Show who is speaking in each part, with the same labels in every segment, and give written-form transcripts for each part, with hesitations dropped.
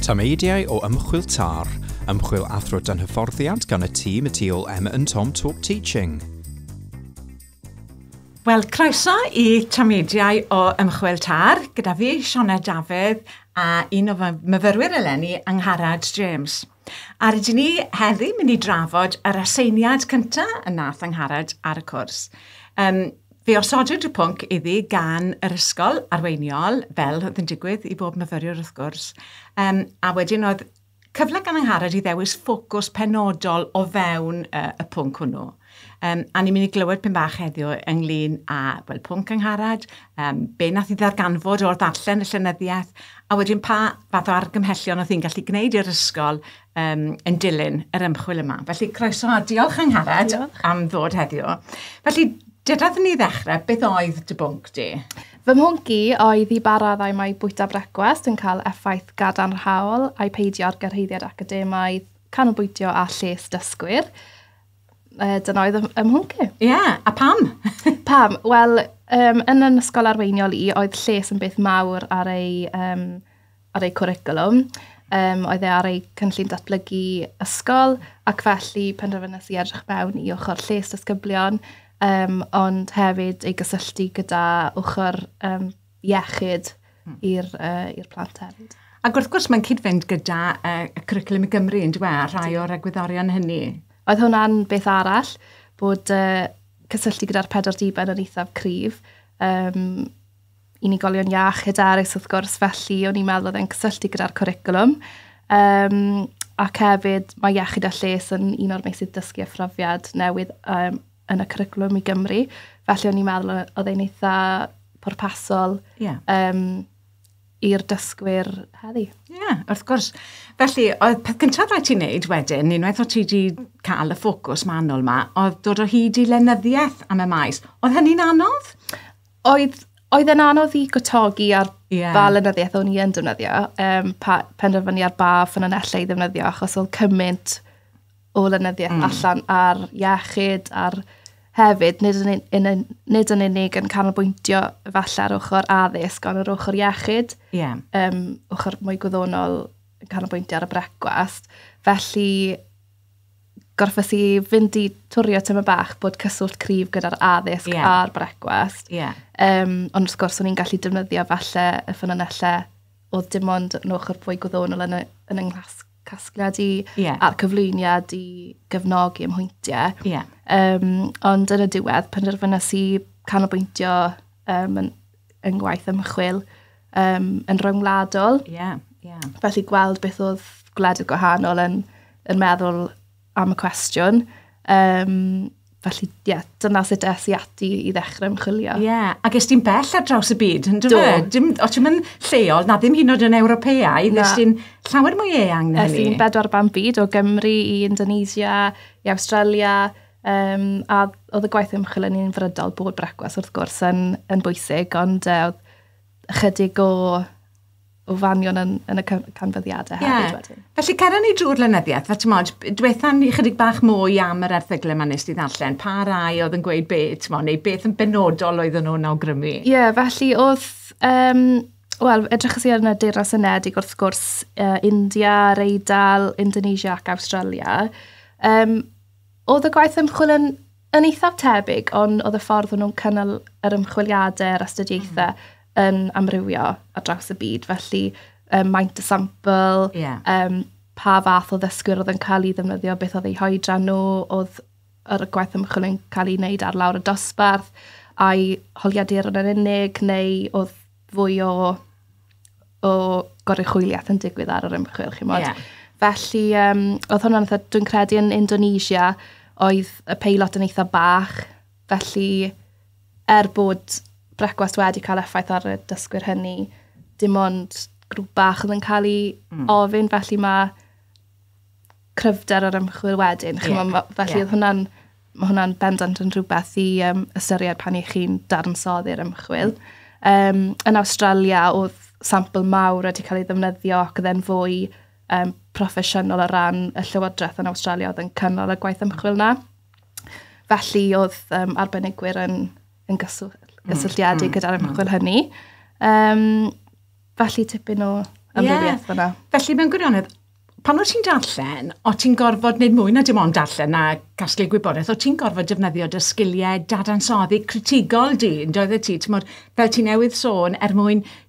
Speaker 1: Tameidiau o ymchwil tar, ymchwil athro dan hyfforddiant gan y tîm y tu ôl Emma and Tom Talk Teaching.
Speaker 2: Wel, croeso i tameidiau o ymchwil tar, gyda fi, Siona Dafydd, a un o myfyrwyr eleni, Angharad James. A rydyn ni heddi mynd i drafod yr aseiniad cyntaf yn nath Angharad ar y cwrs. Fe osodwyd y pwnc iddi gan yr ysgol arweiniol, fel oedd yn digwydd i bob myfyriwr wrth gwrs. A wedyn oedd cyfle gan Angharad i ddewis ffocws penodol o fewn y pwnc hwnnw. A ni'n mynd i glywed pyn bach heddiw ynglyn â pwnc Angharad, be nath i ddarganfod o'r ddarllen y llenyddiaeth, a wedyn pa fath o argymhellion oedd hi'n gallu gwneud i'r ysgol yn dilyn yr ymchwil yma. Felly croeso a diolch Angharad am ddod heddiw. Felly, dyradd ni ddechrau, beth oedd dy bwnc di?
Speaker 3: Fy mhwnc i oedd i baraddau mae bwyta brecwast yn cael effaith gadarnhaol a'i peidio'r gyrhaeddiad academaidd, canolbwyntio a lles dysgwyr. Dyna oedd ym mhwnc i.
Speaker 2: Ie, a pam?
Speaker 3: Pam? Wel, yn yn ysgol arweiniol i, oedd lles yn beth mawr ar ei cwricwlwm. Oedd e ar ei cynllun datblygu ysgol, ac felly penderfynais i edrych mewn i ochr lles dysgyblion, ond hefyd ei gysylltu gyda ochr iechyd i'r plant hefyd.
Speaker 2: Ac wrth gwrs mae'n cyd-fynd gyda y cwricwlwm i Gymru yn dweud, rhai o'r egwyddorion hynny.
Speaker 3: Oedd hwnna'n beth arall, bod cysylltu gyda'r 4 diben yn eithaf cryf. Unigolion iechyd eraill wrth gwrs, felly o'n i'n meddwl oedd e'n cysylltu gyda'r cwricwlwm. Ac hefyd mae iechyd a lles yn un o'r meysydd dysgu a phrofiad newydd yn y cwricwlwm i Gymru. Felly o'n i'n meddwl oedd e'n eitha pwrpasol i'r dysgwyr heddi.
Speaker 2: Ie, wrth gwrs. Felly, oedd peth cyntaf rhaid ti'n neud wedyn, unwaith o ti wedi cael y ffocws manwl yma, oedd dod o hyd i lenyddiaeth am y maes. Oedd hynny'n anodd?
Speaker 3: Oedd yn anodd i gotogi ar ba lenyddiaeth o'n i yn defnyddio. Penderfynu ar ba ffynonellau i ddefnyddio, achos oedd cymaint o lenyddiaeth allan ar iechyd, ar hefyd, nid yn unig yn canolbwyntio falle ar ochr addysg, ond ar ochr iechyd, ochr mwy gwyddonol yn canolbwyntio ar y brecwast. Felly, gorffos i fynd i twrio tyma bach bod cyswllt cryf gyda'r addysg a'r brecwast. Ond wrth gwrs, o'n i'n gallu defnyddio falle y ffynonellau o dim ond yn ochr fwy gwyddonol yn yng casgliad a'r cyflwyniad i gyfnogi ymhwyntiau. Ond yn y diwedd, penderfynas i canolbwyntio yn gwaith ymchwil yn rhyngwladol. Felly gweld beth oedd gwledydd gwahanol yn meddwl am y cwestiwn. Felly, dyna sut es i ati i ddechrau ymchwilio.
Speaker 2: Ac ys ti'n bell ar draws y byd, yn dweud? O ti'n mynd lleol, na ddim hyn oed yn Ewropeaidd, nes ti'n llawer mwy eang na hynny?
Speaker 3: Es i'n 4 ban byd, o Gymru i Indonesia, i Awstralia, a oedd y gwaith ymchwil yn un frydol bod brecwast wrth gwrs yn bwysig, ond oedd ychydig o fanion yn y canfyddiadau hefyd wedyn.
Speaker 2: Felly, cera ni drwy'r lenyddiaeth, fe ti'n modd, dweithan ni chydig bach mwy am yr erthyglau yma nes ti ddarllen, pa rai oedd yn gweud beth, neu beth yn benodol oedden nhw'n awgrymu?
Speaker 3: Felly oedd, edrychais i yn y Deyrnas Unedig wrth gwrs, India, Eidal, Indonesia ac Awstralia. Oedd y gwaith ymchwil yn eithaf tebyg, ond oedd y ffordd nhw'n cynnal yr ymchwiliadau, yr astudiaethau, yn amrywio ar draws y byd. Felly, maint y sampl, pa fath o ddysgwyr oedd yn cael ei ddefnyddio, beth oedd eu hoedran nhw, oedd yr gwaith ymchwil yn cael ei wneud ar lawr y dosbarth, a'i holiadur yn unig, neu oedd fwy o goruchwyliaeth yn digwydd ar yr ymchwil, chi'n modd. Felly, oedd hwnna'n dwi'n credu yn Indonesia, oedd y peilot yn eitha bach, felly, bod brecwast wedi cael effaith ar y dysgwyr hynny, dim ond grŵp bach oedd yn cael ei ofyn, felly mae cryfder yr ymchwil wedyn. Felly mae hwnna'n bendant yn rhywbeth i ystyried pan i chi'n dadansoddi'r ymchwil. Yn Awstralia, oedd sampl mawr wedi cael ei ddefnyddio ac oedd e'n fwy proffesiynol o ran y Llywodraeth yn Awstralia oedd yn cynnal y gwaith ymchwil na. Felly oedd arbenigwyr yn gysylltiedig gyda'r ymchwil hynny. Felly tipyn o amrywiaeth yna.
Speaker 2: Felly mewn gwirionedd, pan o ti'n darllen, o ti'n gorfod wneud mwy na dim ond darllen na casglu gwybodaeth, o ti'n gorfod defnyddio dy sgiliau dadansoddi critigol di, yn doedd ti, fel ti newydd sôn,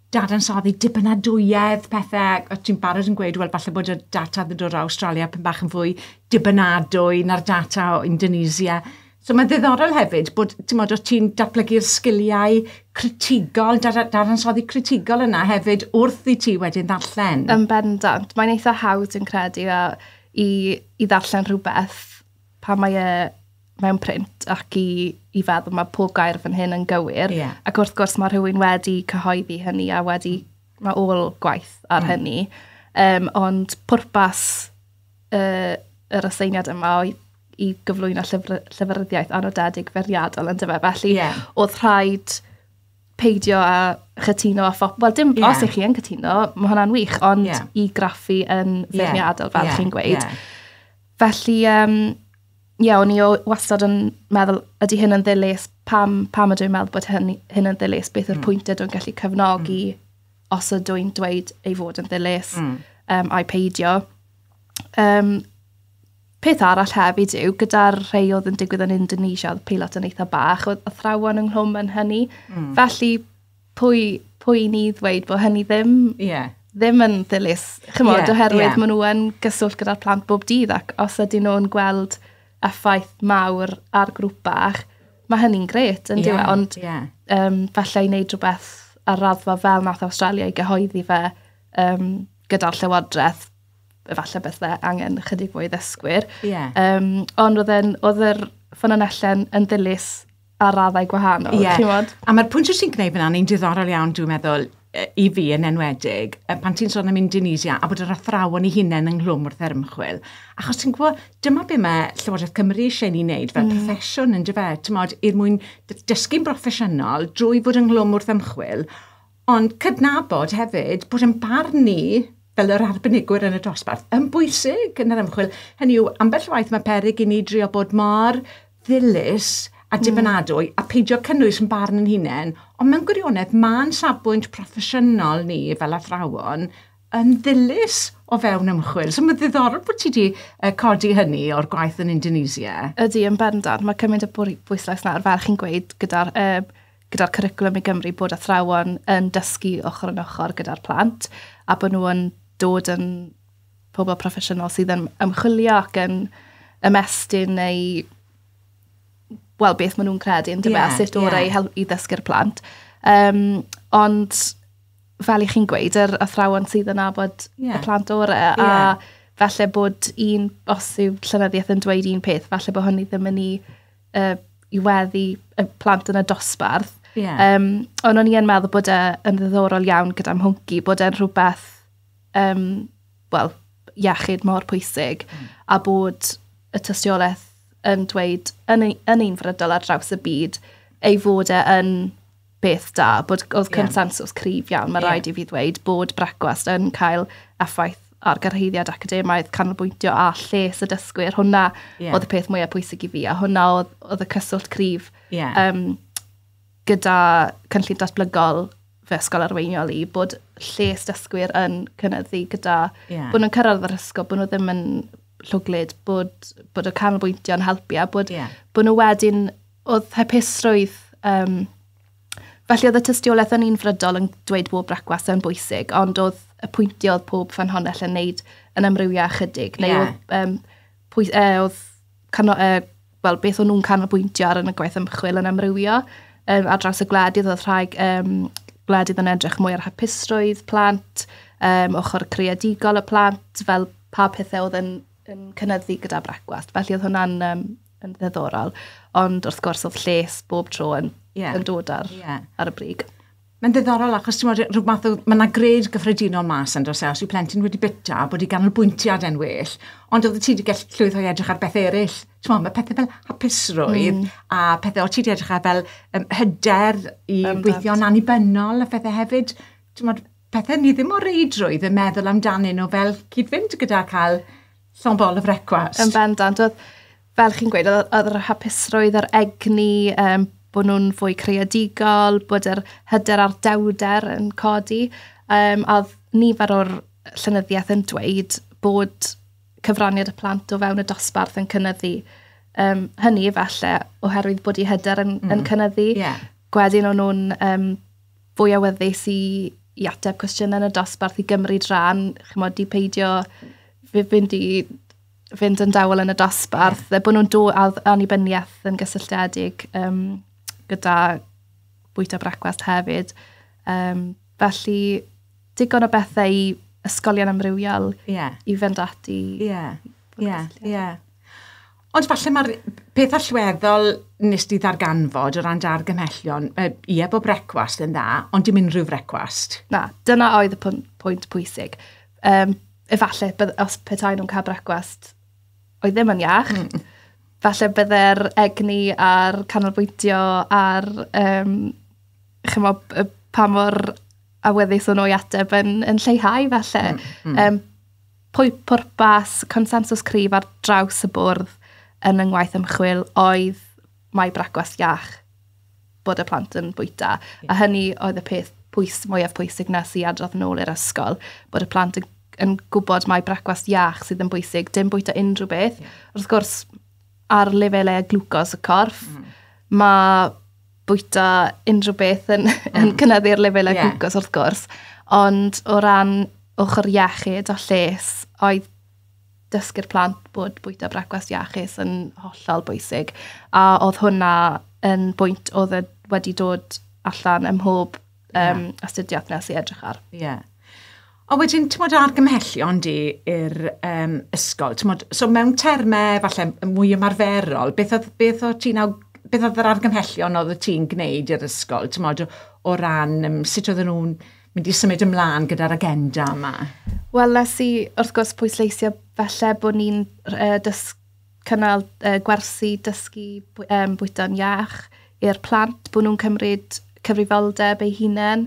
Speaker 2: dadansoddi dibynadwyedd, pethau, o ti'n barod yn gweud, wel, falle bod y data ddod o'r Australia pen bach yn fwy dibynadwy na'r data o Indonesia. So mae'n ddiddorol hefyd bod ti'n datblygu'r sgiliau critigol, dadansoddi critigol yna hefyd wrth i ti wedyn ddarllen.
Speaker 3: Yn bendant. Mae'n eitha hawdd yn credu i ddarllen rhywbeth pan mae mewn print ac i feddwl mae pob gair fan hyn yn gywir.
Speaker 2: Yeah.
Speaker 3: Ac wrth gwrs mae rhywun wedi cyhoeddi hynny a mae ôl gwaith ar hynny. Ond pwrpas yr aseiniad yma i gyflwyno llyfryddiaeth anodedig feriadol yn dyfa. Felly, oedd rhaid peidio a chytuno a Wel, dim os ych chi yn cytuno, mae hwnna'n wych, ond i graffu yn feriadol, fel chi'n gweud. Felly, o'n i wastad yn meddwl, ydy hyn yn ddilys, pam ydw i'n meddwl bod hyn yn ddilys, beth yw'r pwyntau dwi'n gallu cefnogi os ydw i'n dweud ei fod yn ddilys, a'i peidio. Peth arall hefyd yw, gyda'r rhai oedd yn digwydd yn Indonesia, oedd peilot yn eitha bach, oedd athrawon ynghlwm yn hynny. Felly, pwy ni ddweud bod hynny ddim yn ddilys. Chymod, oherwydd maen nhw yn gyswllt gyda'r plant bob dydd, ac os ydyn nhw'n gweld effaith mawr ar grŵp bach, mae hynny'n gret, yn diwe. Ond falle i wneud rhywbeth ar raddfa fel nath Australia i gyhoeddi fe gyda'r llywodraeth, efallai beth angen chydig fwy ddysgwyr. Ond oedd yr ffynonellau yn ddilys ar raddau gwahanol.
Speaker 2: A mae'r pwynt sy'n gwneud fyna ni'n diddorol iawn, dwi'n meddwl, i fi yn enwedig, pan ti'n sôn am Indonesia, a bod yr athrawon i hunain ynghlwm wrth ymchwil. Achos ti'n gwybod, dyma be mae Llywodraeth Cymru eisiau ni wneud fel proffesiwn yn dyfa, i'r mwyn dysgu'n broffesiynol drwy fod ynghlwm wrth ymchwil, ond cydnabod hefyd bod yn barn ni, fel yr arbenigwyr yn y dosbarth, yn bwysig yn yr ymchwil. Hynny yw, ambell waith mae peryg i ni drio bod mor ddilys a dibynadwy a peidio cynnwys yn barn yn hunain, ond mewn gwirionedd mae'n safbwynt proffesiynol ni fel athrawon yn ddilys o fewn ymchwil. So mae'n ddiddorol bod ti wedi codi hynny o'r gwaith yn Indonesia.
Speaker 3: Ydy, yn bendant. Mae cymaint o bwyslais na, fel chi'n gweud, gyda'r cwricwlwm i Gymru bod athrawon yn dysgu ochr yn ochr gyda'r plant, a bod nhw yn dod yn pobl proffesiynol sydd yn ymchwilio ac yn ymestyn neu beth maen nhw'n credu yn dyfa, sut orau i ddysgu'r plant. Ond fel i chi'n gweud, yr athrawon sydd yn abod y plant orau, a falle bod os yw llenyddiaeth yn dweud un peth, falle bod hynny ddim yn i weddi y plant yn y dosbarth. Ond o'n i yn meddwl bod yn ddiddorol iawn gyda mhwnci, bod e'n rhywbeth iechyd mor pwysig, a bod y tystiolaeth yn dweud yn unfrydol ar draws y byd ei fod yn beth da, bod oedd consensus cryf iawn, mae rhaid i fi ddweud bod brecwast yn cael effaith ar gyrhaeddiad academaidd canolbwyntio a lles y dysgwyr. Hwna oedd y peth mwyaf pwysig i fi, a hwna oedd y cyswllt cryf gyda cynllun datblygol fy ysgol arweiniol i, bod lles dysgwyr yn cynyddu gyda, bod nhw'n cyrraedd yr ysgol, bod nhw ddim yn llwglyd, bod y canolbwyntio yn helpu, a bod nhw wedyn, oedd hapusrwydd, felly oedd y tystiolaeth yn unfrydol yn dweud bod brecwast yn bwysig, ond oedd y pwyntio oedd pob ffynhonnell yn neud yn amrywio ychydig, neu beth o'n nhw'n canolbwyntio ar yn y gwaith ymchwil yn amrywio, ar draws y gwledydd oedd rhai gwledydd yn edrych mwy ar hapusrwydd plant, ochr creadigol y plant, fel pa pethau oedd yn cynyddu gyda brecwast. Felly oedd hwnna'n yn ddiddorol, ond wrth gwrs oedd lles bob tro yn dod ar y brig.
Speaker 2: Mae'n ddiddorol achos mae yna gred gyffredinol mas yn dos os yw plentyn wedi bita bod i ganolbwyntiad yn well, ond oedd ti wedi gallu llwyddo i edrych ar beth eraill. Mae pethau fel hapusrwydd a pethau o ti wedi edrych ar fel hyder i weithio'n annibynnol a pethau hefyd. Pethau ni ddim o reidrwydd yn meddwl amdanyn nhw fel cydfynd gyda cael llombol y brecwast.
Speaker 3: Yn bendant, fel chi'n gweud, oedd yr hapusrwydd, yr egni, bod nhw'n fwy creadigol, bod yr hyder a'r dewder yn codi. A nifer o'r llenyddiaeth yn dweud bod cyfraniad y plant o fewn y dosbarth yn cynyddu. Hynny efallai oherwydd bod eu hyder yn cynyddu. Gwedyn o'n nhw'n fwy awyddus i ateb cwestiynau yn y dosbarth i gymryd rhan, chymod, i peidio fynd yn dawel yn y dosbarth, bod nhw'n dod annibyniaeth yn gysylltiedig gyda bwyta brecwast hefyd. Felly, digon o bethau i ysgolion amrywiol i fynd ati.
Speaker 2: Ond falle mae'r peth allweddol nes di ddarganfod o ran dargymhellion, bod brecwast yn dda, ond dim unrhyw brecwast.
Speaker 3: Na, dyna oedd y pwynt pwysig. Efallai, os petai nhw'n cael brecwast, oedd ddim yn iach. Falle bydde'r egni a'r canolbwyntio a'r pa mor awyddus o'n o'i ateb yn lleihau falle. Pwrpas, consensus cryf ar draws y bwrdd yn yngwaith ymchwil oedd mae brecwast iach bod y plant yn bwyta. A hynny oedd y peth mwyaf pwysig nes i adrodd yn ôl i'r ysgol, bod y plant yn gwybod mae brecwast iach sydd yn bwysig, dim bwyta unrhyw beth. Wrth gwrs, ar lefelau glwcos y corff, mae bwyta unrhyw beth yn cynyddu'r lefelau glwcos wrth gwrs, ond o ran ochr iechyd o lles, oedd dysgu'r plant bod bwyta brecwast iachus yn hollol bwysig. A oedd hwnna yn bwynt oedd wedi dod allan ym mhob astudiaeth nes i edrych ar.
Speaker 2: O wedyn, ti'n modd argymhellion di i'r ysgol? So mewn termau falle mwy ymarferol, beth oedd yr argymhellion oedd ti'n gwneud i'r ysgol? Ti'n modd o ran sut oedden nhw'n mynd i symud ymlaen gyda'r agenda yma?
Speaker 3: Wel, nes i wrth gwrs pwysleisio felly bod ni'n cynnal gwersi dysgu bwyta'n iach i'r plant, bod nhw'n cymryd cyfrifoldeb eu hunain.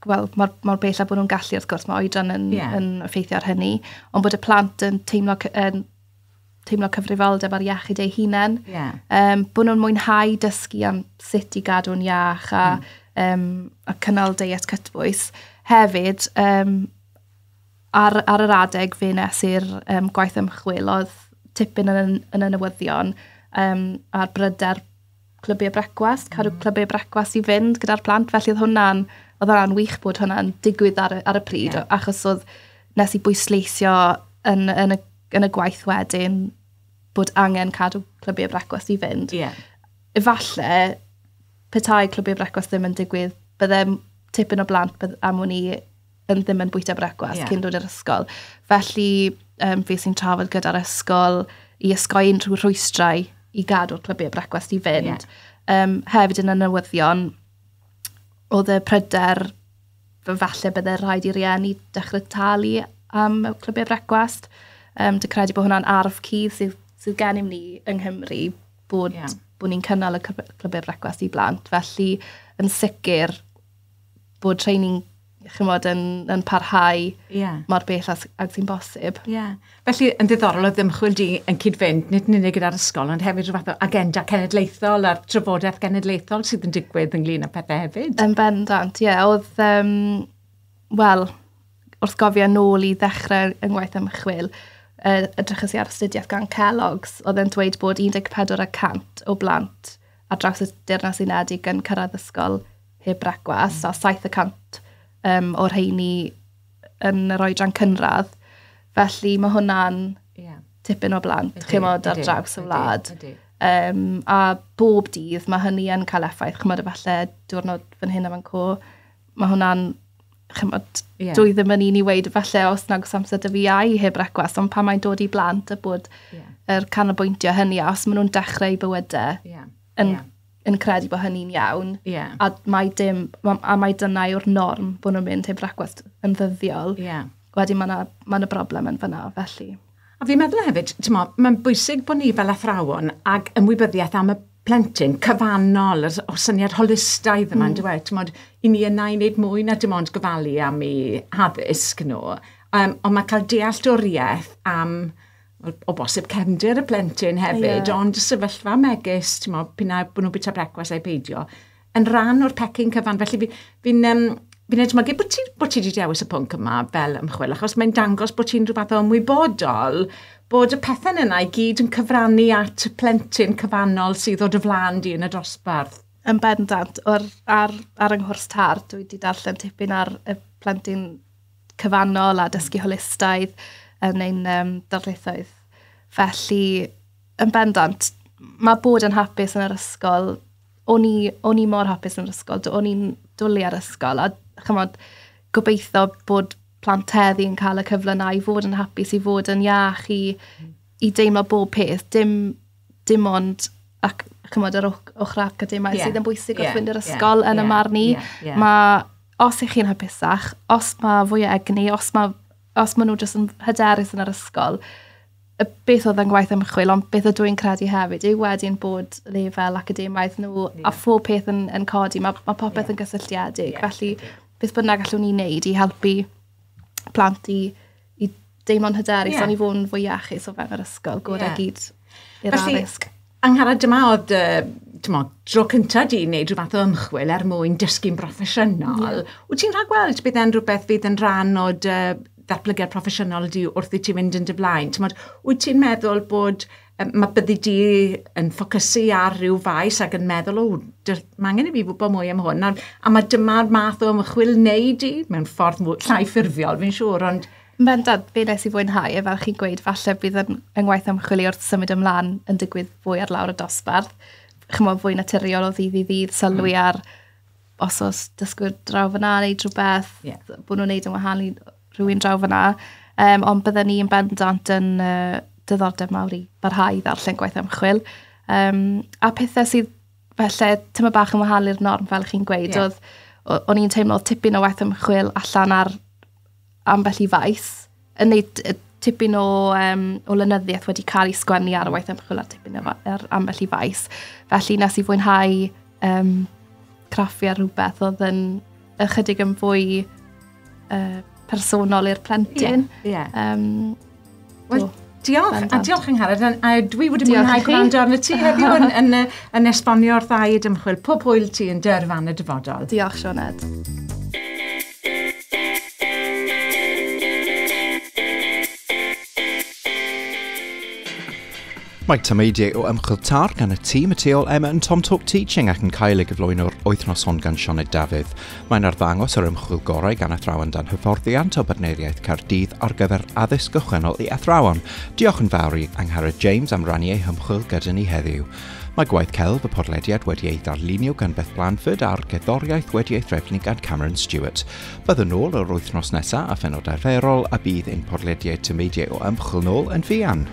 Speaker 3: Wel, mor bell a bod nhw'n gallu, wrth gwrs, mae oedran yn effeithio ar hynny, ond bod y plant yn teimlo cyfrifoldeb ar iechyd eu hunain. Bod nhw'n mwynhau dysgu am sut i gadw'n iach a cynnal diet cytbwys. Hefyd, ar yr adeg fe nes i'r gwaith ymchwil, oedd tipyn yn y newyddion ar bryder clybiau brecwast, cadw clybiau brecwast i fynd gyda'r plant, felly oedd hwnna'n wych bod hwnna'n digwydd ar y pryd, achos oedd nes i bwysleisio yn y gwaith wedyn bod angen cadw clybiau brecwast i fynd. Efallai, petai clybiau brecwast ddim yn digwydd, bydde tipyn o blant am hwn i ddim yn bwyta brecwast cyn dod i'r ysgol. Felly, fe sy'n trafod gyda'r ysgol i ysgoi unrhyw rhwystrau i gadw'r clybiau brecwast i fynd. Hefyd yn y newyddion, oedd y pryder falle bydde rhaid i rieni dechrau talu am clybiau brecwast. Dy credu bod hwnna'n arf cudd sydd gennym ni yng Nghymru bod ni'n cynnal y clybiau brecwast i blant. Felly, yn sicr bod training yn parhau mor bell ag sy'n bosib.
Speaker 2: Felly, yn ddiddorol oedd ymchwil di yn cyd-fynd, nid yn unig gyda'r ysgol, ond hefyd rhywbeth o agenda cenedlaethol a'r trafodaeth genedlaethol sydd yn digwydd ynglyn â pethau hefyd.
Speaker 3: Yn bendant, oedd, wrth gofio nôl i ddechrau yng ngwaith ymchwil, edrychus i ar astudiaeth gan Kellogg's, oedd yn dweud bod 14% o blant ar draws y Deyrnas Unedig yn cyrraedd ysgol heb brecwast, a 7% o'r rheini yn yr oedran cynradd. Felly mae hwnna'n tipyn o blant, chymod ar draws y wlad. A bob dydd mae hynny yn cael effaith, chymod efallai diwrnod fan hyn am yn co. Mae hwnna'n, chymod, dwi ddim yn un i weid efallai os nag os amser dy fi ai heb brecwast, ond pa mae'n dod i blant a bod yr canolbwyntio hynny, os maen nhw'n dechrau bywydau yn credu bod hynny'n iawn, a mae dyna yw'r norm bod nhw'n mynd heb brecwast yn ddyddiol, wedyn mae'n y broblem yn fyna, felly.
Speaker 2: A fi'n meddwl hefyd, mae'n bwysig bod ni fel athrawon ag ymwybyddiaeth am y plentyn cyfannol, o syniad holistaidd yma'n dweud, i ni yna i wneud mwy na dim ond gofalu am ei haddysg nhw, ond mae cael dealltwriaeth am o bosib cefndir y plentyn hefyd, ond sefyllfa megis, p'na bod nhw'n bwyta brecwast a'i peidio, yn rhan o'r pecyn cyfan. Felly fi'n fi'n edmygu bod ti wedi dewis y pwnc yma fel ymchwil, achos mae'n dangos bod ti'n rhywbeth o ymwybodol bod y pethau yna i gyd yn cyfrannu at y plentyn cyfannol sydd o dy flaen di yn y dosbarth.
Speaker 3: Yn bendant, ar yng nghwrs tar, dwi wedi darllen tipyn ar y plentyn cyfannol a dysgu holistaidd yn ein darlithoedd. Felly, yn bendant, mae bod yn hapus yn yr ysgol, o'n i mor hapus yn yr ysgol, o'n i'n dwlu ar ysgol, a chymod, gobeithio bod plant heddi yn cael y cyfle yna i fod yn hapus, i fod yn iach, i deimlo bob peth, dim ond, ac chymod, yr ochr academaidd sydd yn bwysig wrth fynd i'r ysgol yn y marn i. Os ych chi'n hapusach, os mae fwy o egni, os mae nhw jyst yn hyderus yn yr ysgol, beth oedd yn gwaith ymchwil, ond beth o dwi'n credu hefyd, yw wedyn bod lefel academaidd nhw a phob peth yn codi, mae popeth yn gysylltiedig. Felly, beth bynnag allwn ni wneud i helpu plant i deimlo'n hyderus, ond i fod yn fwy iachus o fewn yr ysgol, gwrdd gyd i'r addysg.
Speaker 2: Angharad, dyma oedd dro cyntaf di wneud rhywbeth o ymchwil mwyn dysgu'n broffesiynol. Wyt ti'n rhaid gweld bydd e'n rhywbeth fydd yn rhan o ddatblygiad proffesiynol ydi wrth i ti fynd yn dy blaen? Wyt ti'n meddwl bod mae byddi di yn ffocysu ar rhyw faes ac yn meddwl, mae angen i fi wybod mwy am hwn. A mae dyma'r math o ymchwil neud i mewn ffordd llai ffurfiol, fi'n siŵr, ond...
Speaker 3: Bendant, be nes i fwynhau, fel chi'n gweud, falle bydd yn gwaith ymchwilio wrth symud ymlaen yn digwydd fwy ar lawr y dosbarth. Chymod, fwy naturiol o ddydd i ddydd, sylwi ar os dysgwyr draw fyna neu rhywbeth, bod nhw'n neud yn wahanol i rhywun draw fyna. Ond bydden ni yn bendant yn diddordeb mawr i barhau ddarllen gwaith ymchwil. A pethau sydd felly tyma bach yn wahanol i'r norm fel chi'n gweud, o'n i'n teimlo tipyn o waith ymchwil allan ar ambell i faes, yn neud tipyn o lenyddiaeth wedi cael ei sgwennu ar y waith ymchwil ar tipyn ar ambell i faes. Felly nes i fwynhau craffu ar rhywbeth oedd yn ychydig yn fwy personol i'r plentyn.
Speaker 2: Wel, diolch, a diolch Angharad, a dwi wedi mwynhau gwrando arno ti heddiw yn esbonio'r ddau ymchwil. Pob hwyl ti yn dyrfan y dyfodol.
Speaker 3: Diolch, Sioned.
Speaker 1: Mae tameidiau o ymchwil tar gan y tîm y teol Emma yn Tom Talk Teaching ac yn cael ei gyflwyno'r wythnos hon gan Sioned Dafydd. Mae'n arddangos yr ymchwil gorau gan athrawon dan hyfforddiant o Bartneiriaeth Caerdydd ar gyfer addysg gychwynnol i athrawon. Diolch yn fawr i Angharad James am rannu ei hymchwil gyda ni heddiw. Mae gwaith celf y podlediad wedi ei darlunio gan Beth Blanford a'r gerddoriaeth wedi ei threfnu gan Cameron Stewart. Byddwn nôl yr wythnos nesaf a phenod arferol a bydd ein podlediad tameidiau o ymchwil nôl yn fuan.